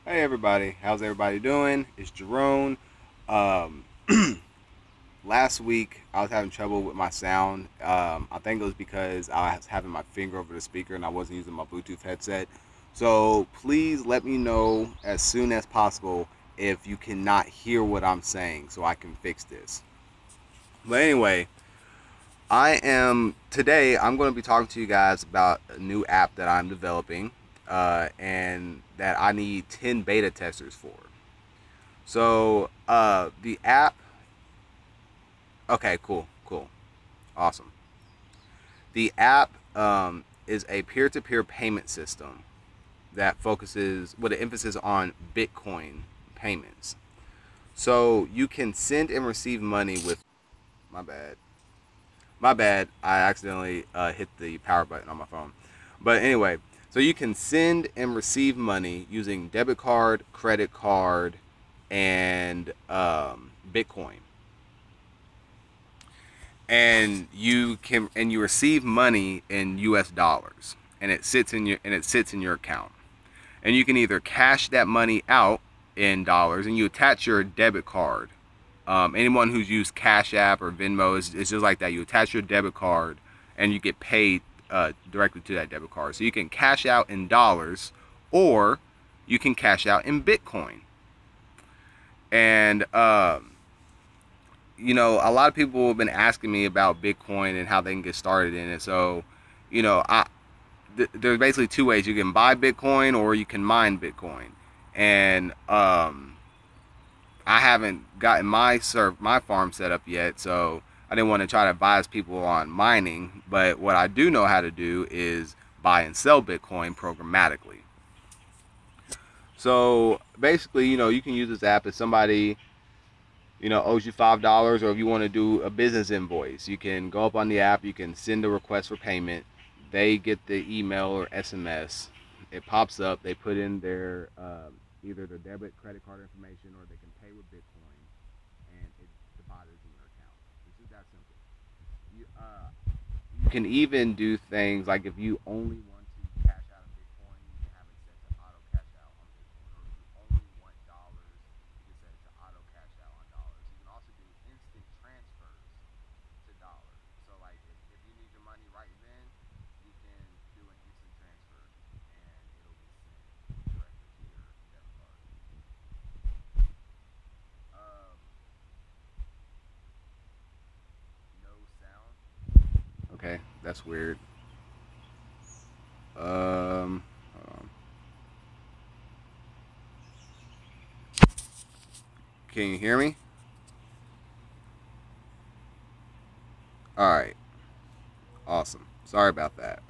Hey everybody, how's everybody doing? It's Jerome. Um, Last week I was having trouble with my sound. I think it was because I was having my finger over the speaker and I wasn't using my Bluetooth headset. So please let me know as soon as possible if you cannot hear what I'm saying so I can fix this. But anyway, I'm going to be talking to you guys about a new app that I'm developing and that I need 10 beta testers for. So the app. Okay, cool, awesome. The app is a peer-to-peer payment system that focuses with an emphasis on Bitcoin payments. So you can send and receive money with. My bad. My bad. I accidentally hit the power button on my phone. But anyway, so you can send and receive money using debit card, credit card, and Bitcoin. And you receive money in US dollars and it sits in your account. And you can either cash that money out in dollars and you attach your debit card. Anyone who's used Cash App or Venmo is just like that. You attach your debit card and you get paid directly to that debit card. So you can cash out in dollars or you can cash out in Bitcoin. And a lot of people have been asking me about Bitcoin and how they can get started in it. So, you know, there's basically two ways: you can buy Bitcoin or you can mine Bitcoin. And I haven't gotten my farm set up yet, so I didn't want to try to advise people on mining. But what I do know how to do is buy and sell Bitcoin programmatically. So basically, you can use this app as somebody owes you $5, or if you want to do a business invoice, you can go up on the app, you can send a request for payment. They get the email or SMS. It pops up. They put in their either their debit, credit card information, or they can pay with Bitcoin, and it deposits in your account. It's just that simple. You can even do things like if you only want to cash out of Bitcoin, you can have it set to auto cash out on Bitcoin. Or if you only want dollars, you can set it to auto cash out on dollars. You can also do instant transfers to dollars. So like if you need your money right then, you can do an instant transfer and it'll be sent directly to your debit card. Um, no sound. Okay, that's weird. Hold on. Can you hear me? All right, awesome. Sorry about that.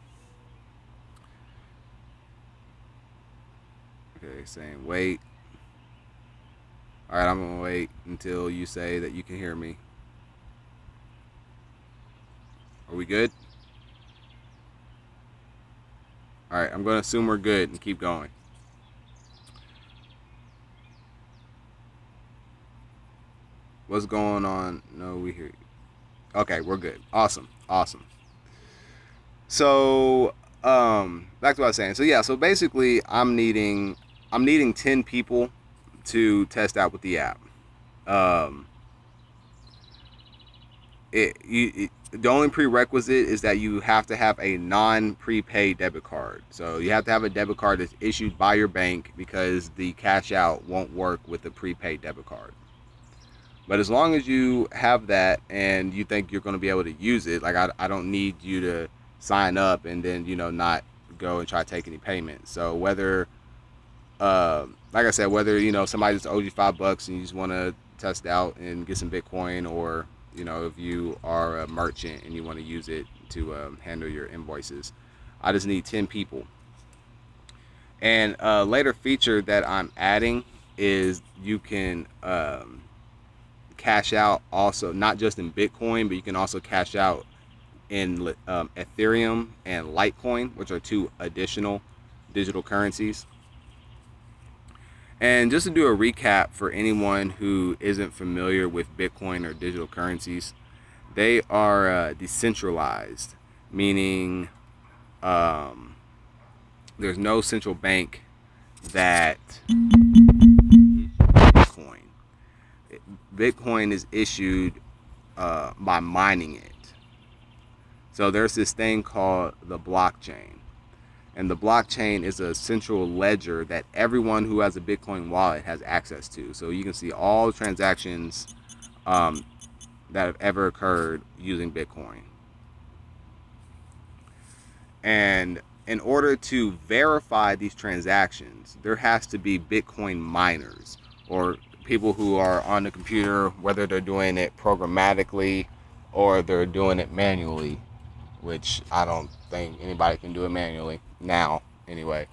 Okay, saying wait. All right, I'm gonna wait until you say that you can hear me. Are we good? All right, I'm gonna assume we're good and keep going. What's going on? No, we hear you. Okay, we're good. Awesome. So, back to what I was saying. So yeah, so basically, I'm needing 10 people to test out with the app. Um, the only prerequisite is that you have to have a non-prepaid debit card. So you have to have a debit card that's issued by your bank because the cash out won't work with the prepaid debit card. But as long as you have that and you think you're going to be able to use it, like I don't need you to sign up and then not go and try to take any payments. So like I said, whether somebody just owes you $5 and you just want to test out and get some Bitcoin, or if you are a merchant and you want to use it to handle your invoices, I just need 10 people. And a later feature that I'm adding is you can cash out also not just in Bitcoin, but you can also cash out in Ethereum and Litecoin, which are two additional digital currencies. And just to do a recap for anyone who isn't familiar with Bitcoin or digital currencies, they are decentralized, meaning um, there's no central bank that Bitcoin. Bitcoin is issued by mining it. So there's this thing called the blockchain. And the blockchain is a central ledger that everyone who has a Bitcoin wallet has access to. So you can see all transactions that have ever occurred using Bitcoin. And in order to verify these transactions, there has to be Bitcoin miners, or people who are on the computer, whether they're doing it programmatically or they're doing it manually, which I don't think anybody can do it manually now anyway.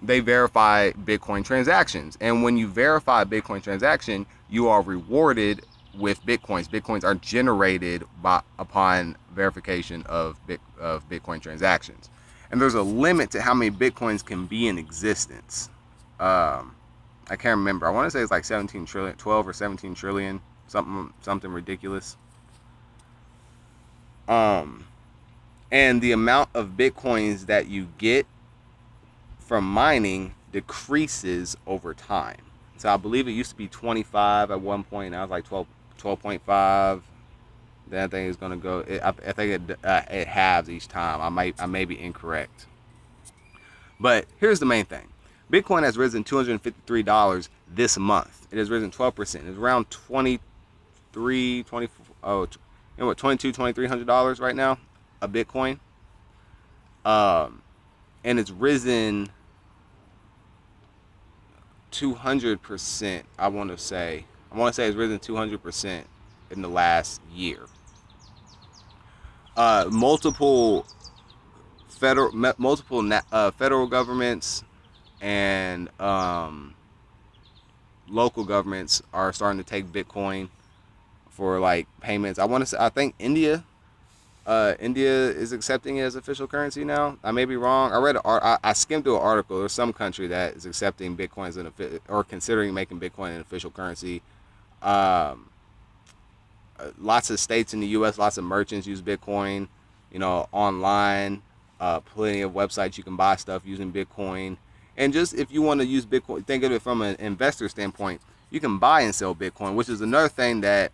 They verify Bitcoin transactions. And when you verify a Bitcoin transaction, you are rewarded with Bitcoins. Bitcoins are generated upon verification of Bitcoin transactions. And there's a limit to how many Bitcoins can be in existence. I can't remember. I want to say it's like 17 trillion, 12 or 17 trillion, something ridiculous. And the amount of Bitcoins that you get from mining decreases over time. So I believe it used to be 25 at one point. Now it's like 12.5. Then I think it's gonna go. I think it halves each time. I may be incorrect. But here's the main thing: Bitcoin has risen $253 this month. It has risen 12%. It's around 23, 24. Oh, you know what? $2,200-$2,300 right now a Bitcoin. And it's risen 200%. I want to say it's risen 200% in the last year. Multiple federal governments and local governments are starting to take Bitcoin for like payments. I think India is accepting it as official currency now. I may be wrong. I skimmed through an article. There's some country that is accepting Bitcoin as or considering making Bitcoin an official currency. Lots of states in the U.S., lots of merchants use Bitcoin. Online, plenty of websites you can buy stuff using Bitcoin. And just if you want to use Bitcoin, think of it from an investor standpoint. You can buy and sell Bitcoin, which is another thing that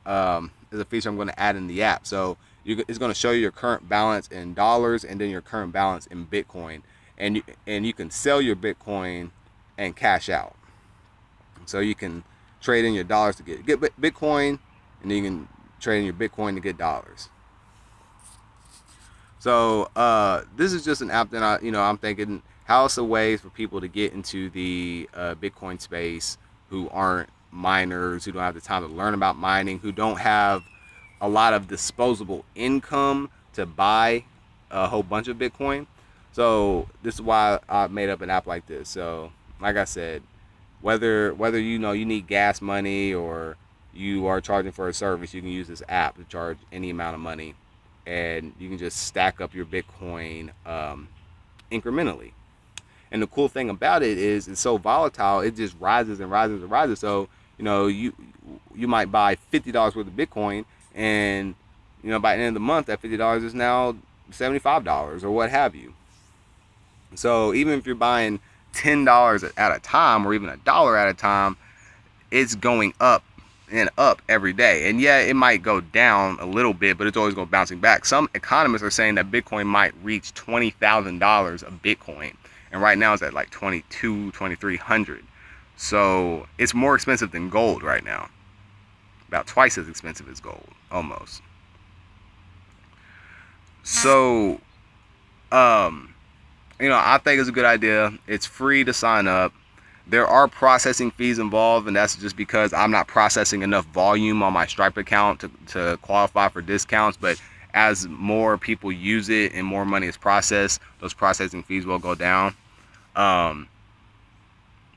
is a feature I'm going to add in the app. So it's going to show you your current balance in dollars and then your current balance in Bitcoin, and you can sell your Bitcoin and cash out. So you can trade in your dollars to get Bitcoin, and then you can trade in your Bitcoin to get dollars. So this is just an app that I'm thinking, how's a way for people to get into the Bitcoin space who aren't miners, who don't have the time to learn about mining, who don't have a lot of disposable income to buy a whole bunch of Bitcoin. So this is why I made up an app like this. So like I said, whether you need gas money or you are charging for a service, you can use this app to charge any amount of money, and you can just stack up your Bitcoin incrementally. And the cool thing about it is it's so volatile; it just rises and rises and rises. So you might buy $50 worth of Bitcoin, and by the end of the month, that $50 is now $75 or what have you. So even if you're buying $10 at a time, or even $1 at a time, it's going up and up every day. And yeah, it might go down a little bit, but it's always going bouncing back. Some economists are saying that Bitcoin might reach $20,000 a Bitcoin, and right now it's at like $2,300. So it's more expensive than gold right now. About twice as expensive as gold, almost. So, I think it's a good idea. It's free to sign up. There are processing fees involved, and that's just because I'm not processing enough volume on my Stripe account to qualify for discounts. But as more people use it and more money is processed, those processing fees will go down.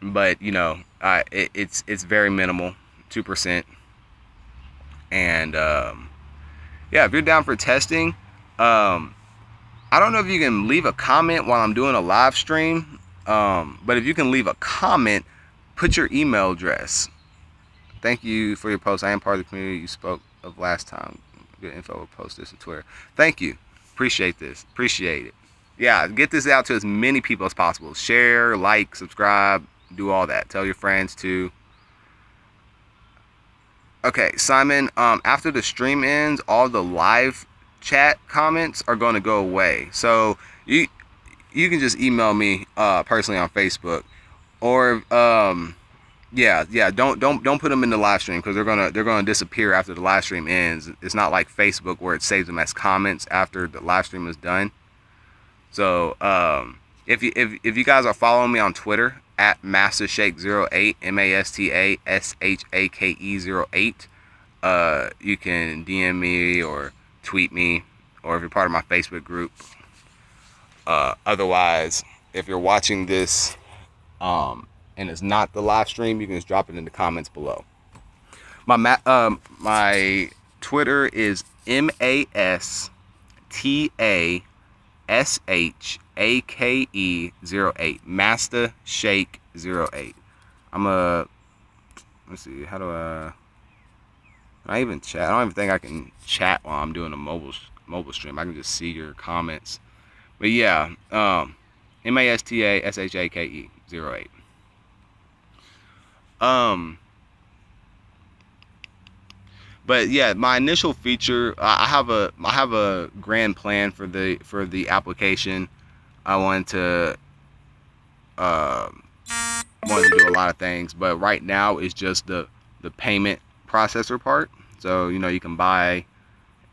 But it's very minimal, 2%. And if you're down for testing, I don't know if you can leave a comment while I'm doing a live stream, but if you can leave a comment, put your email address. Thank you for your post. I am part of the community you spoke of last time. Good info. We'll post this on Twitter. Thank you. Appreciate this. Appreciate it. Yeah, get this out to as many people as possible. Share, like, subscribe, do all that. Tell your friends too. Okay, Simon, after the stream ends, all the live chat comments are going to go away. So you can just email me personally on Facebook, or yeah, don't put them in the live stream, because they're gonna disappear after the live stream ends. It's not like Facebook where it saves them as comments after the live stream is done. So if you guys are following me on Twitter at MasterShake08, MastaShake08, you can DM me or tweet me, or if you're part of my Facebook group. Otherwise, if you're watching this and it's not the live stream, you can just drop it in the comments below. My Twitter is MastaShake08, MastaShake08. Let's see, how do I even chat? I don't even think I can chat while I'm doing a mobile stream. I can just see your comments. But yeah, MastaShake08. But yeah, my initial feature, I have a grand plan for the application. I wanted to do a lot of things, but right now it's just the payment processor part. So you can buy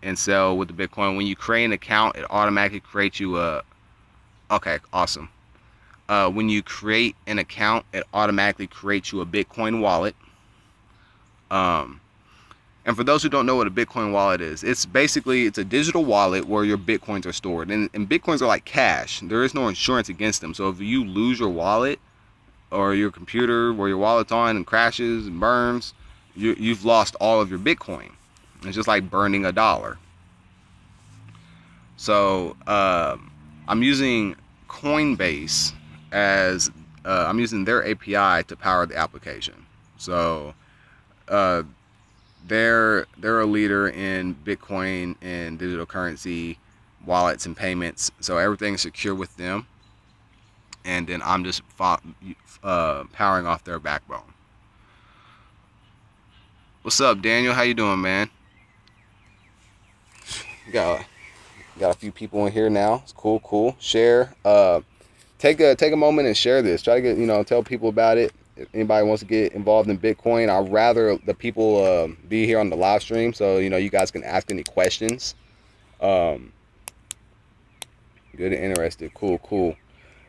and sell with the Bitcoin. When you create an account, it automatically creates you a. Okay, awesome. When you create an account, it automatically creates you a Bitcoin wallet. And for those who don't know what a Bitcoin wallet is, it's a digital wallet where your Bitcoins are stored. And Bitcoins are like cash. There is no insurance against them. So if you lose your wallet or your computer where your wallet's on and crashes and burns, you've lost all of your Bitcoin. It's just like burning $1. So I'm using Coinbase as I'm using their API to power the application. So they're a leader in Bitcoin and digital currency wallets and payments. So everything's secure with them. And then I'm just powering off their backbone. What's up, Daniel? How you doing, man? Got a few people in here now. It's cool. Share. Take a moment and share this. Try to get tell people about it. If anybody wants to get involved in Bitcoin, I'd rather the people be here on the live stream, so you guys can ask any questions. Good and interested. Cool.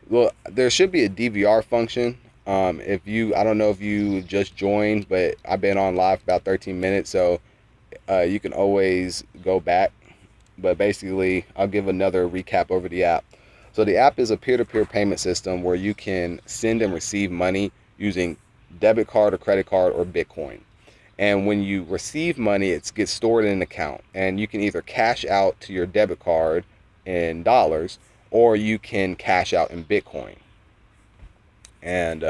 Well, there should be a DVR function. I don't know if you just joined, but I've been on live for about 13 minutes, so you can always go back. But basically, I'll give another recap over the app. So the app is a peer-to-peer payment system where you can send and receive money using debit card or credit card or Bitcoin. And when you receive money, it gets stored in an account. And you can either cash out to your debit card in dollars, or you can cash out in Bitcoin. And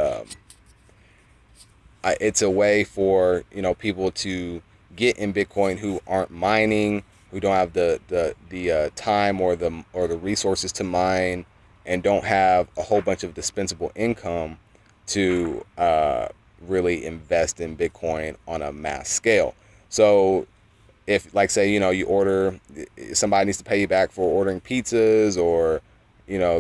it's a way for people to get in Bitcoin who aren't mining, who don't have the time or the resources to mine, and don't have a whole bunch of dispensable income to really invest in Bitcoin on a mass scale. So if, like, say, you order, somebody needs to pay you back for ordering pizzas or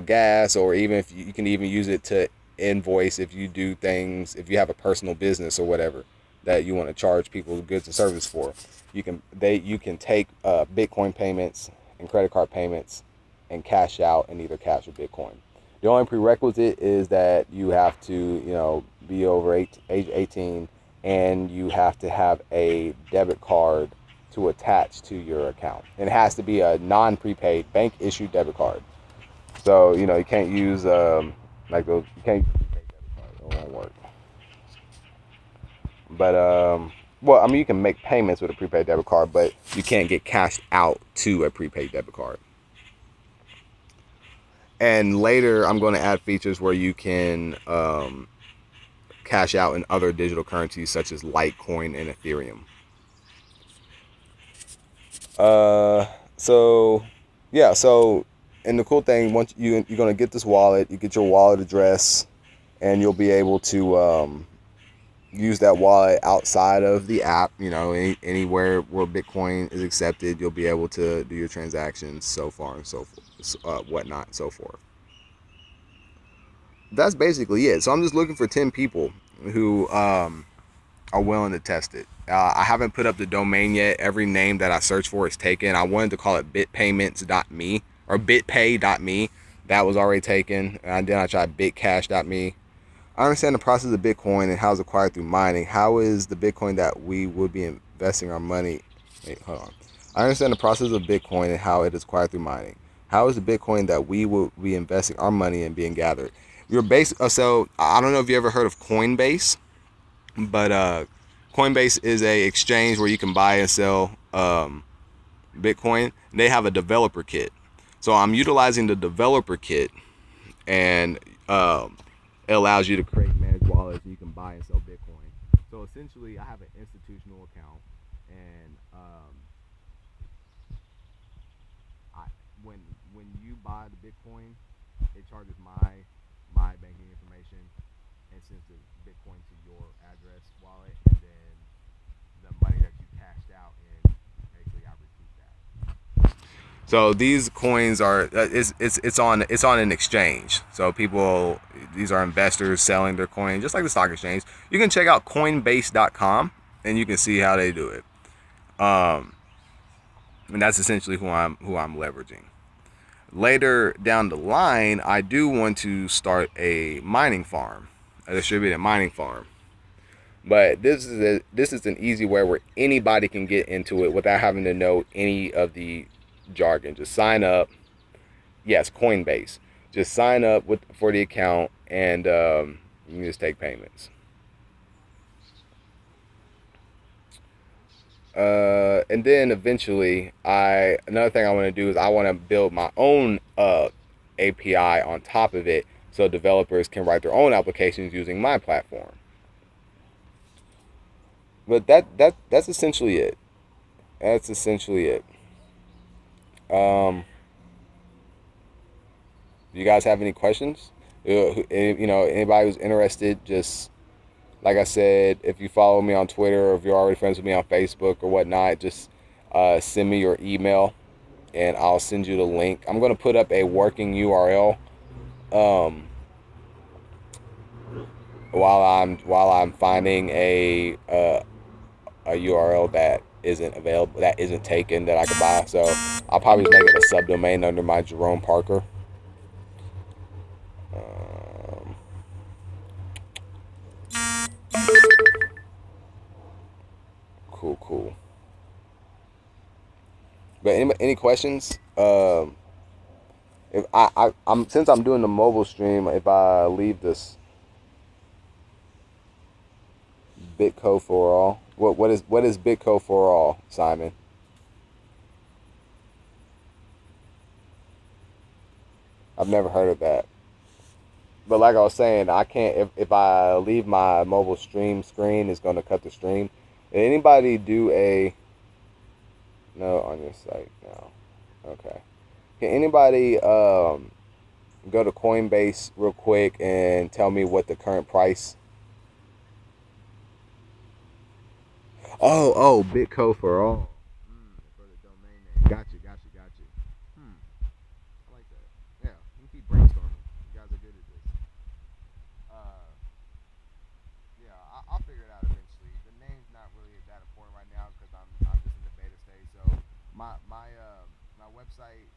gas, or even if you can even use it to invoice if you do things, if you have a personal business or whatever that you want to charge people goods and service for, you can take Bitcoin payments and credit card payments and cash out in either cash or Bitcoin. The only prerequisite is that you have to be over age 18, and you have to have a debit card to attach to your account. And it has to be a non-prepaid bank issued debit card. So you can't use like those. You can't use prepaid debit card. It won't work. But well, I mean, you can make payments with a prepaid debit card, but you can't get cashed out to a prepaid debit card. And later, I'm going to add features where you can cash out in other digital currencies such as Litecoin and Ethereum. So and the cool thing, once you're gonna get this wallet, you get your wallet address, and you'll be able to use that wallet outside of the app. Anywhere where Bitcoin is accepted, you'll be able to do your transactions, so far and so forth, whatnot, and so forth. That's basically it. So I'm just looking for 10 people who are willing to test it. I haven't put up the domain yet. Every name that I search for is taken. I wanted to call it bitpayments.me or bitpay.me. That was already taken. And then I tried bitcash.me. I understand the process of Bitcoin and how it's acquired through mining. How is the Bitcoin that we would be investing our money? Wait, hold on. I understand the process of Bitcoin and how it is acquired through mining. How is the Bitcoin that we will be investing our money in being gathered? So I don't know if you ever heard of Coinbase, but Coinbase is a exchange where you can buy and sell Bitcoin. They have a developer kit, so I'm utilizing the developer kit, and it allows you to create managed wallets. So you can buy and sell Bitcoin. So essentially, I have an institutional account, and I, when you buy the Bitcoin, it charges my banking information and sends the Bitcoin to your address wallet, and then the money that you cashed out in, basically I recoup that. So these coins are it's on an exchange. So these are investors selling their coin, just like the stock exchange. You can check out Coinbase.com and you can see how they do it. And that's essentially who I'm leveraging. Later down the line, I do want to start a mining farm, a distributed mining farm. But this is an easy way where anybody can get into it without having to know any of the jargon. Just sign up. Yes, Coinbase. Just sign up for the account, and you can just take payments. And then eventually, another thing I want to do is I want to build my own API on top of it, so developers can write their own applications using my platform. But that's essentially it. That's essentially it. Do you guys have any questions? Anybody who's interested, just like I said, if you follow me on Twitter or if you're already friends with me on Facebook or whatnot, just send me your email and I'll send you the link. I'm gonna put up a working URL while I'm finding a URL that isn't available, that isn't taken, that I could buy. So I'll probably just make it a subdomain under my Jerome Parker. Cool. But any questions? If I'm since I'm doing the mobile stream, if I leave this Bitco for all, what is Bitco for all, Simon? I've never heard of that. But like I was saying, I can't if I leave my mobile stream screen, it's going to cut the stream. Did anybody do a no on your site? No. Okay. Can anybody go to Coinbase real quick and tell me what the current price? Oh, Bitco for all. For the domain name. Got you. I like that. Yeah, you can keep brainstorming. You guys are good at this. Uh, yeah, I'll figure it out eventually. The name's not really that important right now because I'm just in the beta stage. So my website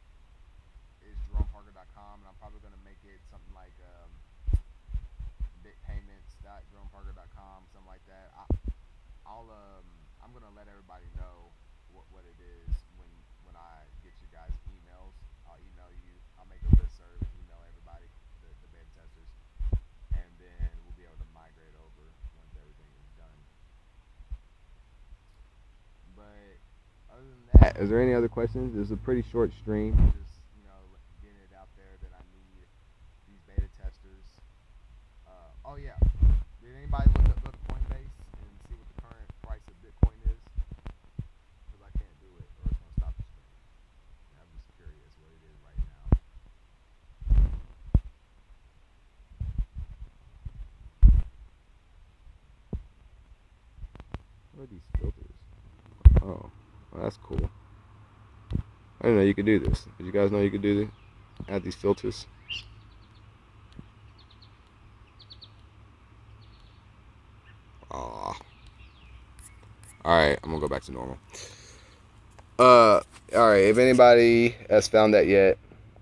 is jeromeparker.com, and I'm probably gonna make it something like bitpayments.jeromeparker.com, something like that. I'm gonna let everybody know what it is when I get you guys emails. I'll email you. I'll make a listserv and email everybody, the beta testers, and then we'll be able to migrate over once everything is done. But other than that, is there any other questions? This is a pretty short stream. Just getting it out there that I need these beta testers. Oh yeah, did anybody look at Coinbase and see what the current price of Bitcoin is? Because I can't do it, or it's gonna stop the stream. And I'm just curious what it is right now. What are these filters? Oh, well, that's cool. I didn't know you could do this. Did you guys know you could do this? Add these filters. Aw. Alright, I'm gonna go back to normal. Alright, if anybody has found that yet,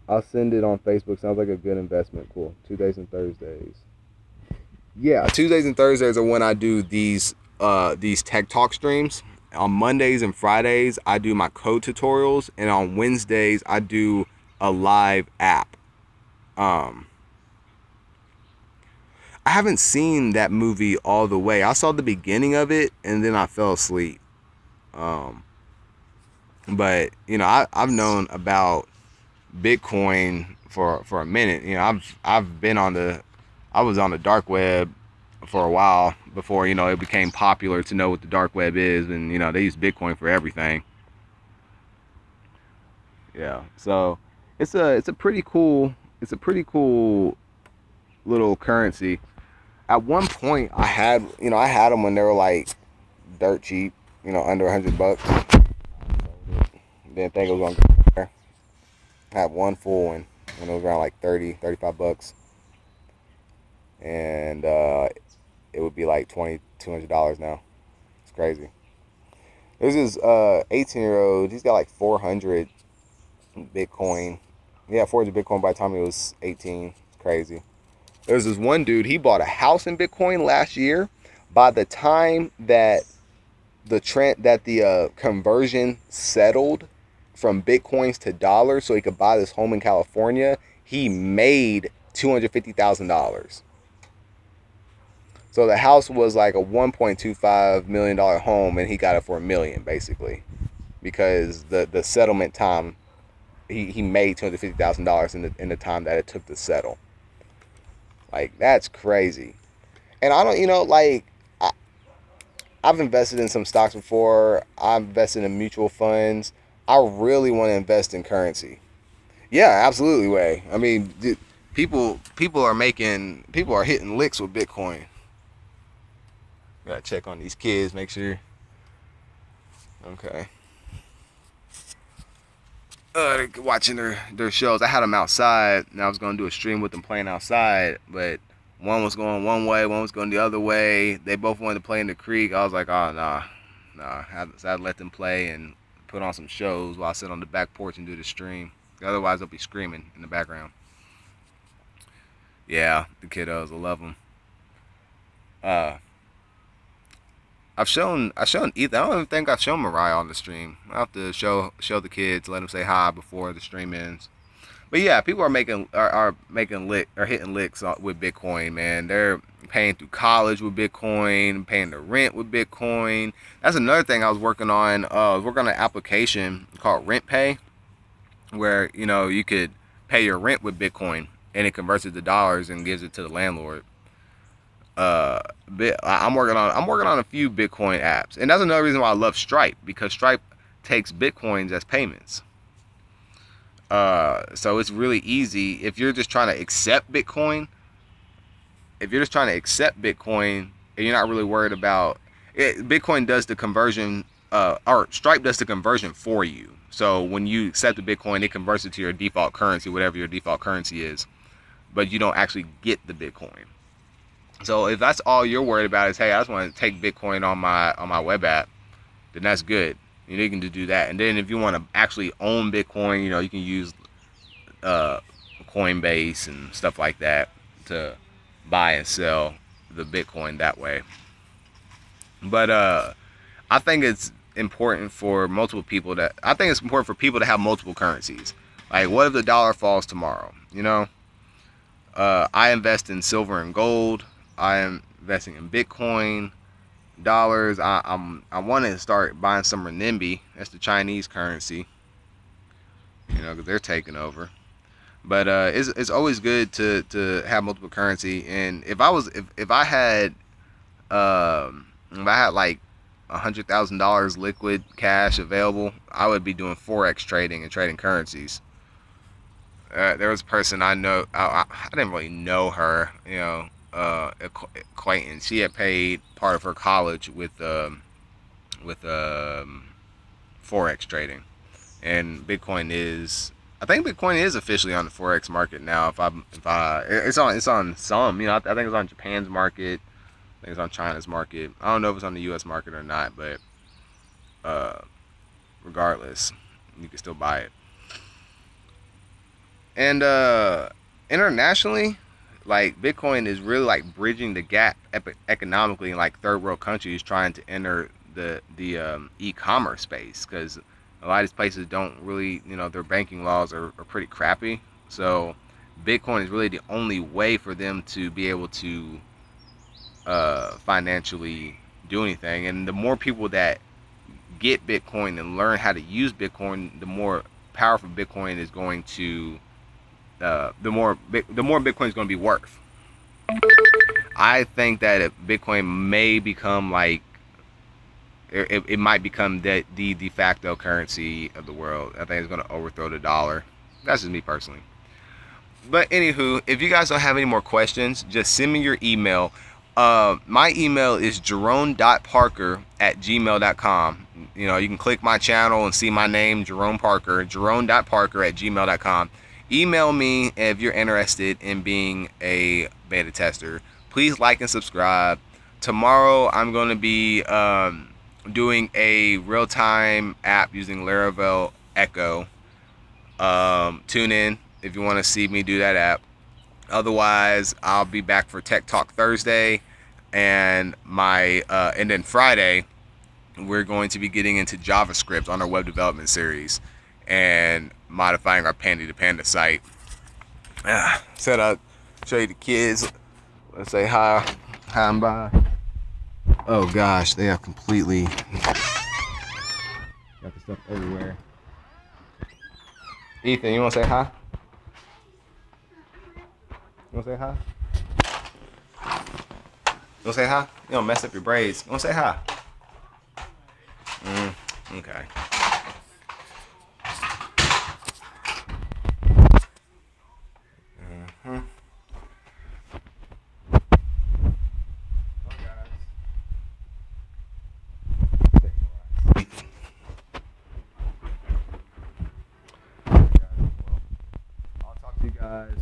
I'll send it on Facebook. Sounds like a good investment. Cool. Tuesdays and Thursdays. Yeah, Tuesdays and Thursdays are when I do these tech talk streams. On Mondays and Fridays, I do my code tutorials, and on Wednesdays, I do a live app. I haven't seen that movie all the way. I saw the beginning of it, and then I fell asleep. But you know, I've known about Bitcoin for a minute. You know, I've been on I was on the dark web for a while before, you know, it became popular to know what the dark web is, and you know, they use Bitcoin for everything. Yeah, so it's a pretty cool little currency. At one point, I had them when they were like dirt cheap, you know, under $100. Didn't think it was gonna go there. I had one full one when it was around like $35, and it would be like $200 now. It's crazy. There's this 18-year-old. He's got like 400 Bitcoin. Yeah, 400 Bitcoin by the time he was 18. It's crazy. There's this one dude. He bought a house in Bitcoin last year. By the time that the conversion settled from Bitcoins to dollars, so he could buy this home in California, he made $250,000. So the house was like a $1.25 million home, and he got it for $1 million basically, because the settlement time, he made $250,000 in the time that it took to settle. Like, that's crazy. And I don't, you know, like, I've invested in some stocks before. I've invested in mutual funds. I really want to invest in currency. Yeah, absolutely, Way. I mean, people are hitting licks with Bitcoin. Gotta check on these kids, make sure. Okay. Watching their shows. I had them outside, and I was gonna do a stream with them playing outside, but one was going one way, one was going the other way. They both wanted to play in the creek. I was like, oh nah. I had to let them play and put on some shows while I sit on the back porch and do the stream. Otherwise, they'll be screaming in the background. Yeah, the kiddos, I love them. I've shown Ethan. I don't even think I've shown Mariah on the stream. I have to show the kids, let them say hi before the stream ends. But yeah, people are hitting licks with Bitcoin, man. They're paying through college with Bitcoin, paying the rent with Bitcoin. That's another thing I was working on. I was working on an application called RentPay, where, you know, you could pay your rent with Bitcoin, and it converts it to dollars and gives it to the landlord. I'm working on a few Bitcoin apps, and that's another reason why I love Stripe, because Stripe takes Bitcoins as payments. So it's really easy if you're just trying to accept Bitcoin. And you're not really worried about it. Bitcoin does the conversion, or Stripe does the conversion for you. So when you accept the Bitcoin, it converts it to your default currency, whatever your default currency is, but you don't actually get the Bitcoin. So if that's all you're worried about is, hey, I just want to take Bitcoin on my web app, then that's good. You can do that. And then if you want to actually own Bitcoin, you know, you can use Coinbase and stuff like that to buy and sell the Bitcoin that way. But I think it's important for people to have multiple currencies. Like, what if the dollar falls tomorrow? You know, I invest in silver and gold. I am investing in Bitcoin, dollars. I want to start buying some renminbi. That's the Chinese currency. You know, because they're taking over. But it's always good to have multiple currency. And if I had like $100,000 liquid cash available, I would be doing forex trading and trading currencies. There was a person I know. I didn't really know her. You know, acquaintance. She had paid part of her college with with forex trading, and I think Bitcoin is officially on the forex market now. It's on some. I think it's on Japan's market. I think it's on China's market. I don't know if it's on the U.S. market or not, but uh, regardless, you can still buy it. And internationally, like Bitcoin is really like bridging the gap economically in like third world countries trying to enter the e-commerce space, because a lot of these places don't really, their banking laws are pretty crappy. So Bitcoin is really the only way for them to be able to financially do anything. And the more people that get Bitcoin and learn how to use Bitcoin, the more powerful Bitcoin is going to the more Bitcoin is going to be worth. I think that if Bitcoin may become like it might become the de facto currency of the world. I think it's going to overthrow the dollar. That's just me personally. But anywho, if you guys don't have any more questions, just send me your email. My email is jerome.parker@gmail.com. You can click my channel and see my name, Jerome Parker, jerome.parker@gmail.com. Email me if you're interested in being a beta tester. Please like and subscribe. Tomorrow I'm going to be doing a real-time app using Laravel Echo. Tune in if you want to see me do that app. Otherwise, I'll be back for Tech Talk Thursday, and then Friday we're going to be getting into JavaScript on our web development series and modifying our Pandy to Panda site. Said I'd show you the kids. Let's say hi and bye. Oh gosh, they have completely got the stuff everywhere. Ethan, you want to say hi? You want to say hi? You want to say hi? You don't mess up your braids. You want to say hi? Okay. I'll talk to you guys